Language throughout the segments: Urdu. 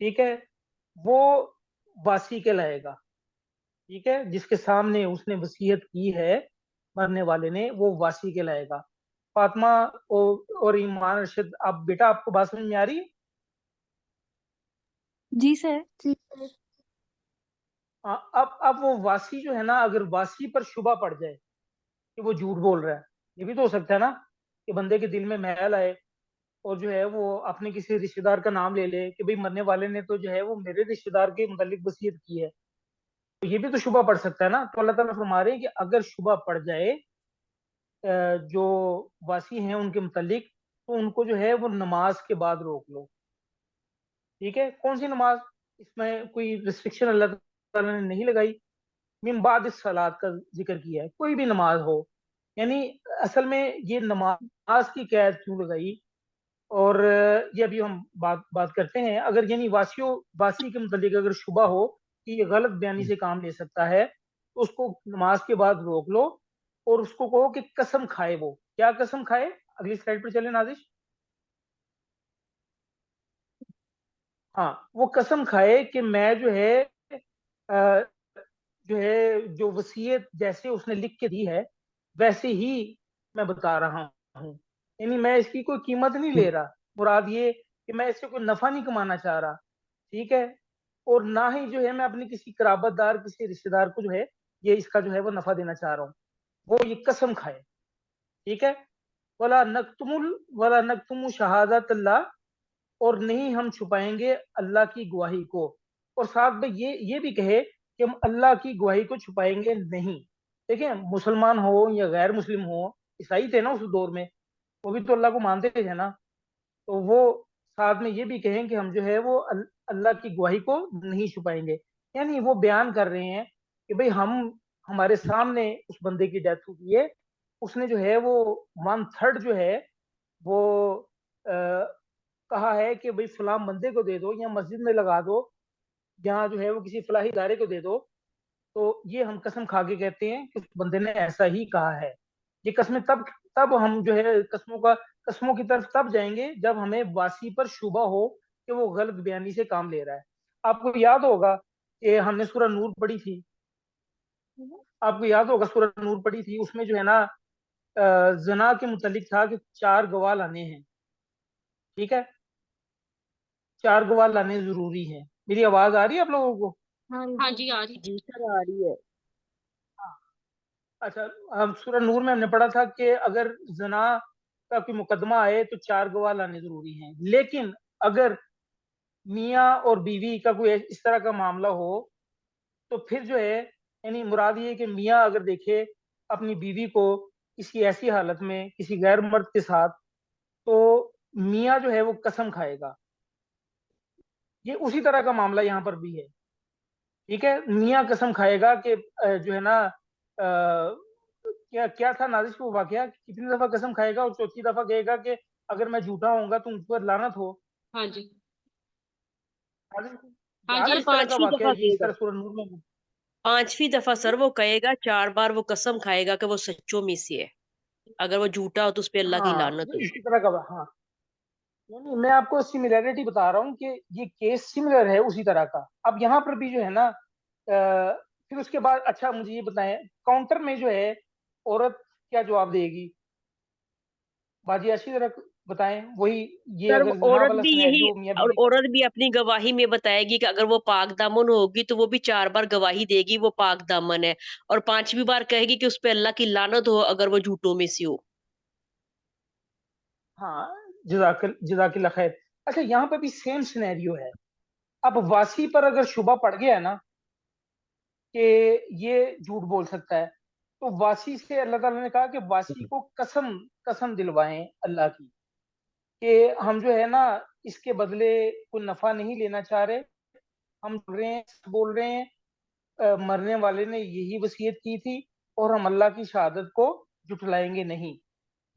ٹھیک ہے، وہ واسی کہلائے گا. ٹھیک ہے، جس کے سامنے اس نے وصیت کی ہے مرنے والے نے، وہ واسی کہلائے گا. فاطمہ اور ایمان ارشد، آپ بیٹا آپ کو بات سمجھ میں آ رہی ہے؟ جی سر. اب وہ واسی جو ہے نا، اگر واسی پر شبہ پڑ جائے کہ وہ جھوٹ بول رہا ہے، یہ بھی تو ہو سکتا ہے نا کہ بندے کے دل میں میل آئے اور جو ہے وہ اپنے کسی رشتے دار کا نام لے لے کہ بھئی مرنے والے نے تو جو ہے وہ میرے رشتے دار کے متعلق وصیت کی ہے. تو یہ بھی تو شبہ پڑ سکتا ہے نا. تو اللہ تعالیٰ فرما رہے ہیں کہ اگر شبہ پڑ جائے جو واسی ہیں ان کے متعلق، تو ان کو جو ہے وہ نماز کے بعد روک لو. ٹھیک ہے، کون سی نماز؟ اس میں کوئی ریسٹرکشن اللہ تعالیٰ نے نہیں لگائی. من بعد الصلاۃ کا ذکر کیا ہے، کوئی بھی نماز ہو. یعنی اصل میں یہ نماز کی قید کیوں لگائی؟ اور یہ ابھی ہم بات کرتے ہیں. اگر یعنی واسی کے متعلق اگر شبہ ہو کہ یہ غلط بیانی سے کام لے سکتا ہے، تو اس کو نماز کے بعد روک لو اور اس کو کہو کہ قسم کھائے. وہ کیا قسم کھائے؟ اگلی سلائڈ پر چلے نازش. ہاں، وہ قسم کھائے کہ میں جو ہے جو وصیت جیسے اس نے لکھ کے دی ہے ویسے ہی میں بتا رہا ہوں. یعنی میں اس کی کوئی قیمت نہیں لے رہا. مراد یہ کہ میں اس سے کوئی نفع نہیں کمانا چاہ رہا. ٹھیک ہے، اور نہ ہی جو ہے میں اپنی کسی قرابت دار کسی رشتے دار کو جو ہے یہ اس کا جو ہے وہ نفع دینا چاہ رہا ہوں. وہ یہ قسم کھائے. ٹھیک ہے، ولا نکتم شہادت اللہ، اور نہیں ہم چھپائیں گے اللہ کی گواہی کو. اور ساتھ میں یہ بھی کہے کہ ہم اللہ کی گواہی کو چھپائیں گے نہیں. دیکھیں، مسلمان ہو یا غیر مسلم ہو، عیسائی تھے نا اس دور میں، وہ بھی تو اللہ کو مانتے تھے نا. تو وہ ساتھ میں یہ بھی کہیں کہ ہم جو ہے وہ اللہ کی گواہی کو نہیں چھپائیں گے. یعنی وہ بیان کر رہے ہیں کہ بھئی ہمارے سامنے اس بندے کی ڈیتھ ہوئی ہے، اس نے جو ہے وہ 1/3 جو ہے وہ کہا ہے کہ بھئی فلاں بندے کو دے دو یا مسجد میں لگا دو، یہاں جو ہے وہ کسی فلاحی ادارے کو دے دو. تو یہ ہم قسم کھا کے کہتے ہیں کہ اس بندے نے ایسا ہی کہا ہے. یہ قسمیں تب ہم جو ہے قسموں کی طرف تب جائیں گے جب ہمیں واسی پر شبہ ہو کہ وہ غلط بیانی سے کام لے رہا ہے. آپ کو یاد ہوگا کہ ہم نے سورہ نور پڑھی تھی. اس میں جو ہے نا زنا کے متعلق تھا کہ 4 گواہ لانے ہیں. ٹھیک ہے، 4 گواہ لانے ضروری ہیں. میری آواز آ رہی ہے آپ لوگوں کو؟ ہاں جی آ رہی. جی سر آ رہی ہے. اچھا، سورہ نور میں ہم نے پڑھا تھا کہ اگر زنا کا کوئی مقدمہ آئے تو 4 گواہ لانے ضروری ہیں. لیکن اگر میاں اور بیوی کا کوئی اس طرح کا معاملہ ہو تو پھر جو ہے یعنی مراد یہ کہ میاں اگر دیکھے اپنی بیوی کو کسی ایسی حالت میں کسی غیر مرد کے ساتھ، تو میاں جو ہے وہ قسم کھائے گا. یہ اسی طرح کا معاملہ یہاں پر بھی ہے. ٹھیک ہے، میاں قسم کھائے گا کہ جو ہے نا کیا تھا نازش کو واقعہ، کتنی دفعہ قسم کھائے گا اور چوتھی دفعہ کہے گا کہ اگر میں جھوٹا ہوں گا تو مجھ پر لعنت ہو. ہاں جی. ہاں یاد جی. ہے سر اس طرح کا 5ویں واقعہ دفعہ یہ کہے اس گا. طرح سورہ نور میں 5ویں دفعہ سر وہ کہے گا. 4 بار وہ قسم کھائے گا کہ وہ سچوں میں سے ہے. اگر وہ جھوٹا ہو تو اس پہ اللہ کی ہاں لعنت ہوگی. اسی طرح کا. ہاں، یعنی میں آپ کو سملیرٹی بتا رہا ہوں کہ یہ کیس سملر ہے اسی طرح کا. اب یہاں پر بھی جو ہے نا پھر اس کے بعد اچھا مجھے یہ بتائیں کاؤنٹر میں جو ہے عورت کیا جواب دے گی؟ باجی اچھی طرح بتائیں. وہی یہ سر اگر زنا عورت والا بھی یہی، سینیریو میاں اور بیوی کا. عورت بھی اپنی گواہی میں بتائے گی کہ اگر وہ پاک دامن ہوگی تو وہ بھی 4 بار گواہی دے گی وہ پاک دامن ہے. اور 5ویں بار کہے گی کہ اس پہ اللہ کی لعنت ہو اگر وہ جھوٹوں میں سے ہو. ہاں، جزاک اللہ خیر. اچھا، یہاں پہ بھی سیم سینیریو ہے. اب واسی پر اگر شبہ پڑ گیا نا کہ یہ جھوٹ بول سکتا ہے، تو واسی سے اللہ تعالیٰ نے کہا کہ واسی کو قسم دلوائیں اللہ کی کہ ہم جو ہے نا اس کے بدلے کوئی نفع نہیں لینا چاہ رہے. ہم بول رہے ہیں مرنے والے نے یہی وصیت کی تھی اور ہم اللہ کی شہادت کو جھٹلائیں گے نہیں.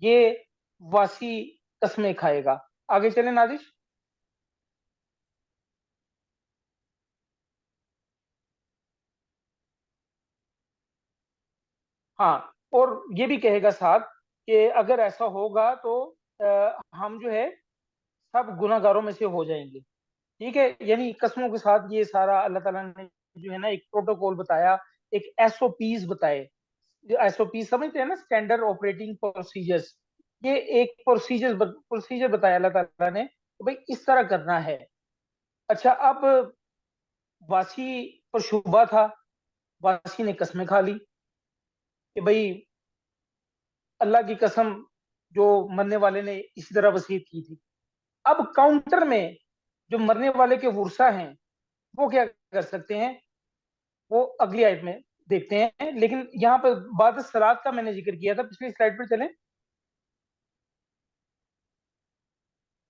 یہ واسی قسمیں کھائے گا. آگے چلیں نازش. ہاں، اور یہ بھی کہے گا ساتھ کہ اگر ایسا ہوگا تو ہم جو ہے سب گناہ گاروں میں سے ہو جائیں گے. ٹھیک ہے، یعنی قسموں کے ساتھ یہ سارا اللہ تعالیٰ نے جو ہے نا ایک پروٹوکول بتایا، ایک ایس او پیز بتائے. جو ایس او پی سمجھتے ہیں نا، اسٹینڈرڈ آپریٹنگ پروسیجرز، یہ ایک پروسیجر بتایا اللہ تعالیٰ نے کہ بھائی اس طرح کرنا ہے. اچھا، اب واسی پر شبہ تھا، واسی نے قسمیں کھا لی کہ بھائی اللہ کی قسم جو مرنے والے نے اسی طرح وصیت کی تھی. اب کاؤنٹر میں جو مرنے والے کے ورثہ ہیں وہ کیا کر سکتے ہیں، وہ اگلی آیت میں دیکھتے ہیں. لیکن یہاں پر بعد الصلاۃ کا میں نے ذکر کیا تھا، پچھلی سلائڈ پر چلیں.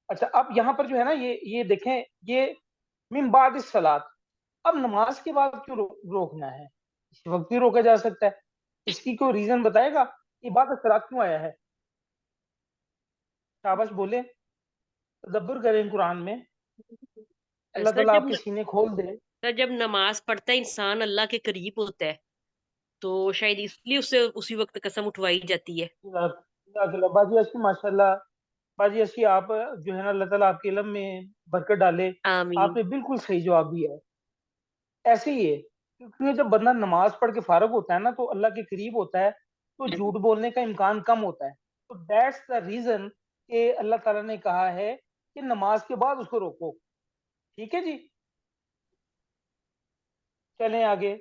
اچھا، اب یہاں پر جو ہے نا یہ دیکھیں، یہ من بعد الصلاۃ. اب نماز کے بعد کیوں روکنا ہے؟ اس وقت بھی روکا جا سکتا ہے. اس کی کوئی ریزن بتائے گا یہ بعد الصلاۃ کیوں آیا ہے؟ شاباش بولے، تدبر کریں قرآن میں. اللہ سر تعالیٰ جب آپ کے سینے کھول دے. سر جب نماز پڑھتا ہے انسان اللہ کے قریب ہوتا ہے، تو شاید اس لیے اسے اسی وقت قسم اٹھوائی جاتی ہے. جزاک اللہ باجی اسی، ماشاء اللہ باجی اسی، آپ جو ہے نا اللہ تعالیٰ آپ کے علم میں برکت ڈالے. آمین. آپ نے بالکل صحیح جواب دیا ہے. ایسے ہی ہے، کیونکہ جب بندہ نماز پڑھ کے فارغ ہوتا ہے نا تو اللہ کے قریب ہوتا ہے، تو جھوٹ بولنے کا امکان کم ہوتا ہے. تو دیٹس دا ریزن کہ اللہ تعالیٰ نے کہا ہے کہ نماز کے بعد اس کو روکو. ٹھیک ہے جی، چلیں آگے.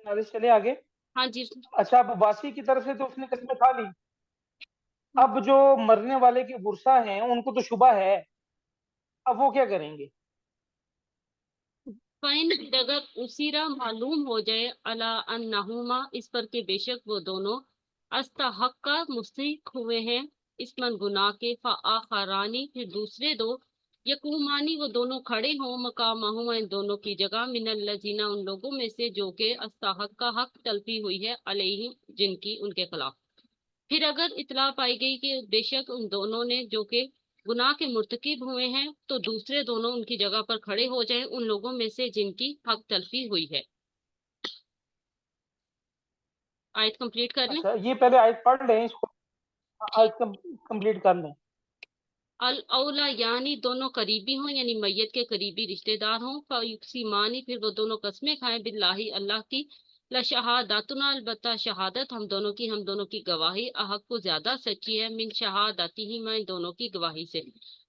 نالج چلے آگے. ہاں جی. اچھا، اب واسی کی طرف سے تو اس نے قسمیں کھا لی. اب جو مرنے والے کے ورثہ ہیں ان کو تو شبہ ہے، اب وہ کیا کریں گے؟ فائن اگر اسیرا معلوم ہو جائے الا انہما اس پر کہ بے شک وہ دونوں استحق کا مستحق ہوئے ہیں اس من گناہ کے، فآخرانی پھر دوسرے دو یقومانی وہ دونوں کھڑے ہوں مقامہما ان دونوں کی جگہ، من الذین ان لوگوں میں سے جو کہ استحق کا حق تلفی ہوئی ہے علیہم جن کی ان کے خلاف. پھر اگر اطلاع پائی گئی کہ بے شک ان دونوں نے جو کہ گناہ کے مرتکب ہوئے ہیں، تو دوسرے دونوں ان کی جگہ پر کھڑے ہو جائیں ان لوگوں میں سے جن کی حق تلفی ہوئی ہے. آیت کمپلیٹ کر لیں. اچھا، یہ پہلے آیت پڑھ لیں اس کو، آیت کمپلیٹ کر لیں. الاولا یعنی دونوں قریبی ہوں، یعنی میت کے قریبی رشتہ دار ہوں. فیقسیمانی پھر وہ دونوں قسمیں کھائیں باللہ اللہ کی، لشہادتنا البتہ شہادت ہم دونوں کی گواہی احق کو زیادہ سچی ہے، من شہادتی ہی میں ان دونوں کی گواہی سے.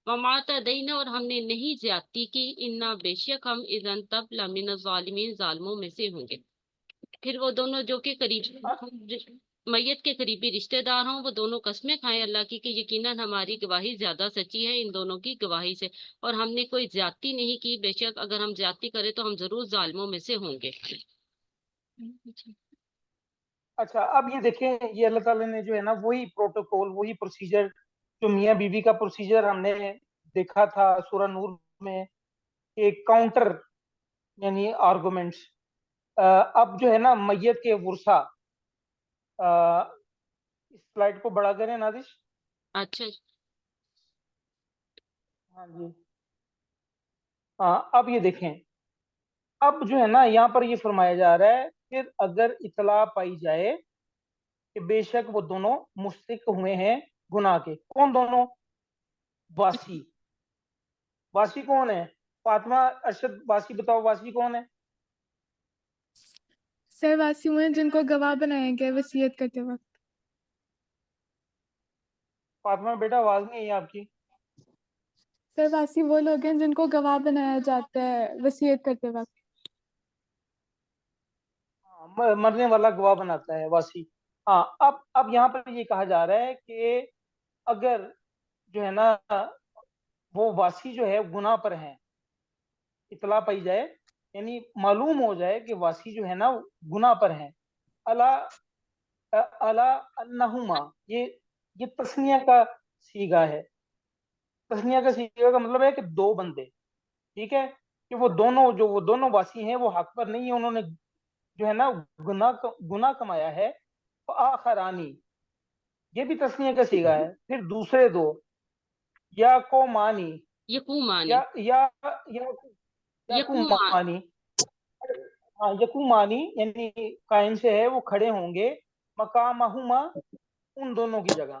وما تدینا اور ہم نے نہیں زیادتی کی، انا بے شک ہم اذن تب لمن الظالمین ظالموں میں سے ہوں گے. پھر وہ دونوں جو کہ میت کے قریبی رشتہ دار ہوں وہ دونوں قسمیں کھائیں اللہ کی کہ یقیناً ہماری گواہی زیادہ سچی ہے ان دونوں کی گواہی سے، اور ہم نے کوئی زیادتی نہیں کی، بے شک اگر ہم زیادتی کریں تو ہم ضرور ظالموں میں سے ہوں گے. اچھا، اب یہ دیکھیں، یہ اللہ تعالیٰ نے جو ہے نا وہی پروٹوکول، وہی پروسیجر جو میاں بیوی کا پروسیجر ہم نے دیکھا تھا سورہ نور میں، ایک کاؤنٹر یعنی آرگومنٹس. اب جو ہے نا میت کے ورثہ، اس سلائڈ کو بڑا کریں نادش. اچھا. ہاں جی، ہاں اب یہ دیکھیں، اب جو ہے نا یہاں پر یہ فرمایا جا رہا ہے پھر اگر اطلاع پائی جائے کہ بے شک وہ دونوں مستحق ہوئے ہیں گناہ کے. کون دونوں؟ واسی. واسی کون ہے؟ فاطمہ ارشد واسی بتاؤ، واسی کون ہے؟ سر واسی ہوئے جن کو گواہ بنایا گیا وصیت کرتے وقت. فاطمہ بیٹا آواز نہیں ہے آپ کی. سر واسی وہ لوگ ہیں جن کو گواہ بنایا جاتا ہے وصیت کرتے وقت. مرنے والا گواہ بناتا ہے واسی. ہاں، اب یہاں پر یہ کہا جا رہا ہے کہ اگر جو ہے نا وہ واسی جو ہے گناہ پر ہیں، اطلاع پائی جائے یعنی معلوم ہو جائے کہ واسی جو ہے نا گناہ پر ہیں، الا انہما، یہ تسنیہ کا سیغہ ہے. تسنیہ کا سیغہ کا مطلب ہے کہ دو بندے. ٹھیک ہے، کہ وہ دونوں واسی ہیں وہ حق پر نہیں ہیں، انہوں نے جو ہے نا گناہ کمایا ہے. آخرانی، یہ بھی تسنیہ کا سیغہ ہے. پھر دوسرے دو، یا قومانی، یقومانی. یقومانی، ہاں یقومانی یعنی قائم سے ہے، وہ کھڑے ہوں گے، مقامہما ان دونوں کی جگہ.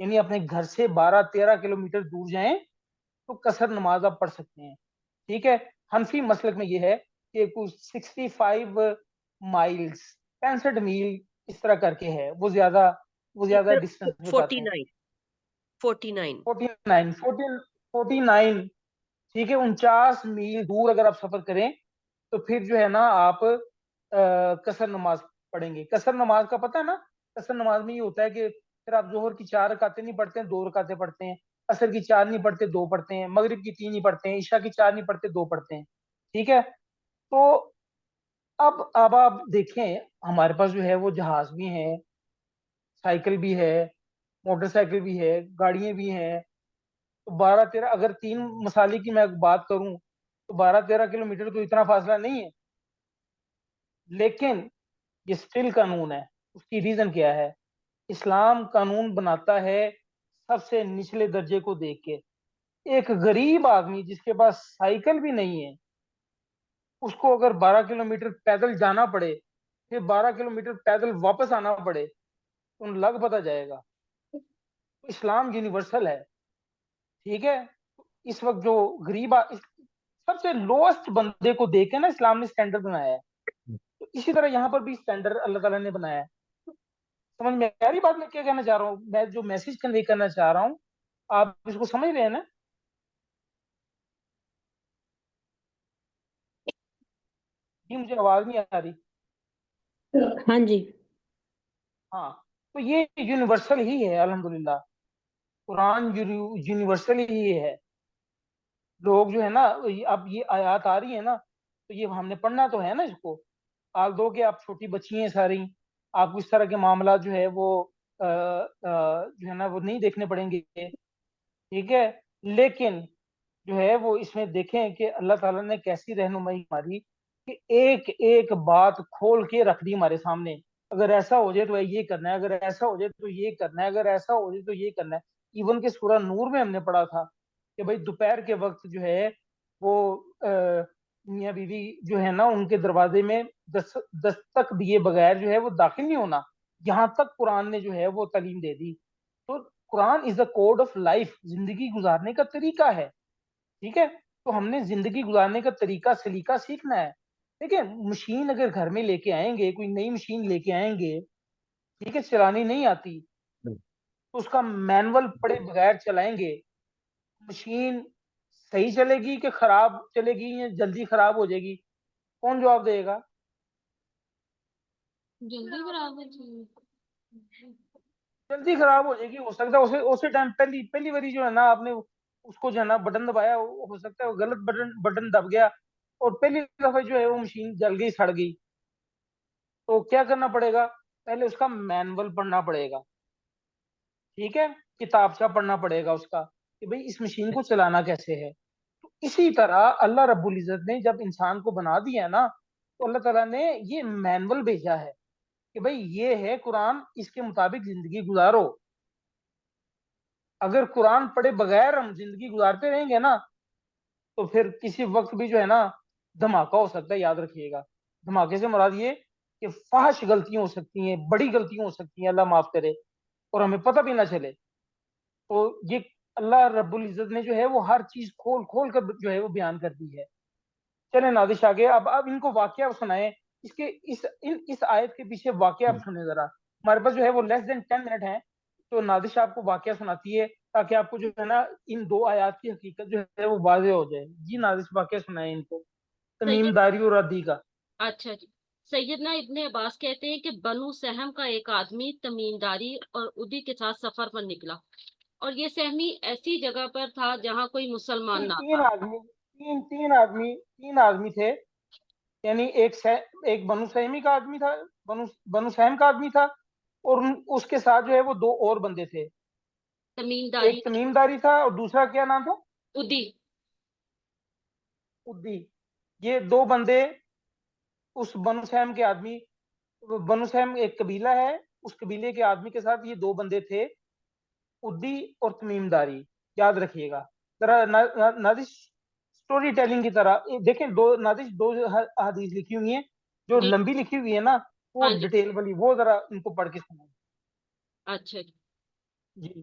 یعنی اپنے گھر سے 12-13 کلومیٹر دور جائیں تو قصر نماز آپ پڑھ سکتے ہیں. ٹھیک ہے. حنفی مسلک میں یہ ہے کہ کچھ 65 مائلز 65 میل اس طرح کر کے ہے, وہ زیادہ ڈسٹینس بتاتے ہیں. 49 ٹھیک ہے. 49 میل دور اگر آپ سفر کریں تو پھر جو ہے نا آپ قصر نماز پڑھیں گے. قصر نماز کا پتہ ہے نا, قصر نماز میں یہ ہوتا ہے کہ پھر آپ ظہر کی 4 رکعتیں نہیں پڑھتے ہیں, 2 رکعتیں پڑھتے ہیں, عصر کی 4 نہیں پڑھتے 2 پڑھتے ہیں, مغرب کی 3 نہیں پڑھتے ہیں, عشاء کی 4 نہیں پڑھتے 2 پڑھتے ہیں. ٹھیک ہے. تو اب آپ دیکھیں ہمارے پاس جو ہے وہ جہاز بھی ہیں, سائیکل بھی ہے, موٹر سائیکل بھی ہے, گاڑیاں بھی ہیں. تو 12-13 اگر 3 مسالے کی میں بات کروں تو 12-13 کلومیٹر تو اتنا فاصلہ نہیں ہے, لیکن یہ اسٹل قانون ہے. اس کی ریزن کیا ہے؟ اسلام قانون بناتا ہے سب سے نچلے درجے کو دیکھ کے. ایک غریب آدمی جس کے پاس سائیکل بھی نہیں ہے, اس کو اگر 12 کلومیٹر پیدل جانا پڑے, پھر 12 کلومیٹر پیدل واپس آنا پڑے, تو لگ پتہ جائے گا. اسلام یونیورسل ہے. ٹھیک ہے. اس وقت جو غریب سب سے لوسٹ بندے کو دیکھ کے نا اسلام نے سٹینڈرڈ بنایا ہے. تو اسی طرح یہاں پر بھی سٹینڈرڈ اللہ تعالیٰ نے بنایا ہے. سمجھ میں آ رہی بات میں کیا کہنا چاہ رہا ہوں؟ میں جو میسج کنوے کرنا چاہ رہا ہوں آپ اس کو سمجھ رہے ہیں نا؟ جی مجھے آواز نہیں آ رہی. ہاں جی. ہاں, تو یہ یونیورسل ہی ہے. الحمدللہ قرآن یونیورسل ہی ہے. لوگ جو ہے نا, اب یہ آیات آ رہی ہے نا, تو یہ ہم نے پڑھنا تو ہے نا اس کو. آل دو کہ آپ چھوٹی بچی ہیں ساری, آپ کو اس طرح کے معاملات جو ہے وہ جو ہے نا وہ نہیں دیکھنے پڑیں گے. ٹھیک ہے. لیکن جو ہے وہ اس میں دیکھیں کہ اللہ تعالیٰ نے کیسی رہنمائی ہماری, کہ ایک ایک بات کھول کے رکھ دی ہمارے سامنے. اگر ایسا ہو جائے تو یہ کرنا ہے, اگر ایسا ہو جائے تو یہ کرنا ہے, اگر ایسا ہو جائے تو یہ کرنا ہے. ایون کہ سورہ نور میں ہم نے پڑھا تھا کہ بھائی دوپہر کے وقت جو ہے وہ میاں بیوی جو ہے نا ان کے دروازے میں دستک دیے بغیر جو ہے وہ داخل نہیں ہونا. یہاں تک قرآن نے جو ہے وہ تعلیم دے دی. تو قرآن از اے کوڈ آف لائف, زندگی گزارنے کا طریقہ ہے. ٹھیک ہے. تو ہم نے زندگی گزارنے کا طریقہ سلیقہ سیکھنا ہے. دیکھیں مشین اگر گھر میں لے کے آئیں گے, کوئی نئی مشین لے کے آئیں گے, ٹھیک ہے, چلانی نہیں آتی تو اس کا مینول پڑے بغیر چلائیں گے, مشین صحیح چلے گی کہ خراب چلے گی یا جلدی خراب ہو جائے گی؟ کون جواب دے گا؟ جلدی برابر چاہیے. جلدی خراب ہو جائے گی. ہو سکتا ہے اسی ٹائم پہلی باری جو ہے نا آپ نے اس کو جو ہے نا بٹن دبایا, ہو سکتا ہے وہ غلط بٹن دب گیا اور پہلی دفعہ جو ہے وہ مشین جل گئی, سڑ گئی. تو کیا کرنا پڑے گا؟ پہلے اس کا مینول پڑھنا پڑے گا. ٹھیک ہے. کتابچہ پڑھنا پڑے گا اس کا کہ بھئی اس مشین کو چلانا کیسے ہے. تو اسی طرح اللہ رب العزت نے جب انسان کو بنا دیا نا, تو اللہ تعالیٰ نے یہ مینول بھیجا ہے کہ بھئی یہ ہے قرآن, اس کے مطابق زندگی گزارو. اگر قرآن پڑھے بغیر ہم زندگی گزارتے رہیں گے نا تو پھر کسی وقت بھی جو ہے نا دھماکہ ہو سکتا ہے. یاد رکھیے گا, دھماکے سے مراد یہ کہ فحش غلطیاں ہو سکتی ہیں, بڑی غلطیاں ہو سکتی ہیں, اللہ معاف کرے, اور ہمیں پتہ بھی نہ چلے. تو یہ اللہ رب العزت نے جو ہے وہ ہر چیز کھول کھول کر جو ہے وہ بیان کر دی ہے. چلیں نادش آگے, اب ان کو واقعہ سنائیں. اس آیت کے پیچھے واقعہ آپ سنیں ذرا. ہمارے پاس جو ہے وہ لیس دین 10 منٹ ہیں, تو نادش آپ کو واقعہ سناتی ہے تاکہ آپ کو جو ہے نا ان 2 آیات کی حقیقت جو ہے وہ واضح ہو جائے. جی نادش واقعہ سنائیں ان کو, تمیم داری اور ردی کا. اچھا جی. سیدنا ابن عباس کہتے ہیں کہ بنو سہم کا ایک آدمی تمیم داری اور ادی کے ساتھ سفر پر نکلا, اور یہ سہمی ایسی جگہ پر تھا جہاں کوئی مسلمان نہ تھا. تین آدمی تھے. یعنی ایک بنو سہمی کا آدمی تھا, بنو سہم کا آدمی تھا, اور اس کے ساتھ جو ہے وہ 2 اور بندے تھے. تمیم داری, ایک تمیم داری تھا اور دوسرا کیا نام تھا؟ ادی. ادی. یہ 2 بندے اس بنو سہم کے آدمی, بنو سہم ایک قبیلہ ہے, اس قبیلے کے آدمی کے ساتھ یہ 2 بندے تھے, ادی اور تمیم داری. یاد رکھیے گا ذرا. نادش سٹوری ٹیلنگ کی طرح دیکھیں, نادش 2 حدیث لکھی ہوئی ہیں, جو جی. لمبی لکھی ہوئی ہے نا وہ ہاں جی. ڈیٹیل والی, وہ ذرا ان کو پڑھ کے سنیں. اچھا جی. جی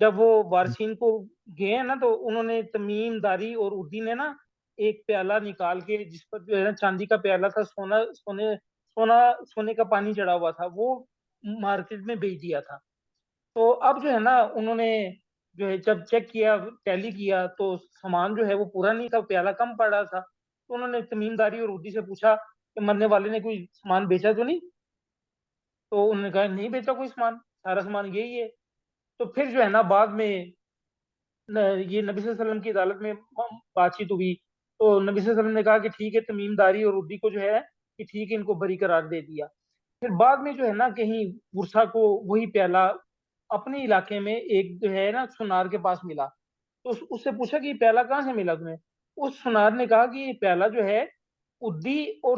جب وہ وارثین کو گئے نا تو انہوں نے تمیم داری اور اردی نے نا ایک پیالہ نکال کے جس پر جو ہے نا چاندی کا پیالہ تھا، سونے کا پانی چڑھا ہوا تھا، وہ مارکیٹ میں بیچ دیا تھا. تو اب جو ہے نا انہوں نے جو ہے جب چیک کیا، ٹیلی کیا، تو سامان جو ہے وہ پورا نہیں تھا، پیالہ کم پڑ رہا تھا. تو انہوں نے تمیم داری اور اردی سے پوچھا کہ مرنے والے نے کوئی سامان بیچا تو نہیں؟ تو انہوں نے کہا نہیں بیچا کوئی سامان، سارا سامان یہی ہے. تو پھر جو ہے نا بعد میں یہ نبی صلی اللہ علیہ وسلم کی عدالت میں بات چیت ہوئی، تو نبی صلی اللہ علیہ وسلم نے کہا کہ ٹھیک ہے، تمیم داری اور اردی کو جو ہے کہ ٹھیک ہے، ان کو بری قرار دے دیا. پھر بعد میں جو ہے نا کہیں ورثہ کو وہی پیالہ اپنے علاقے میں ایک جو ہے نا سنار کے پاس ملا. تو اس سے پوچھا کہ یہ پیالہ کہاں سے ملا تمہیں؟ اس سنار نے کہا کہ یہ پیالہ جو ہے ادی اور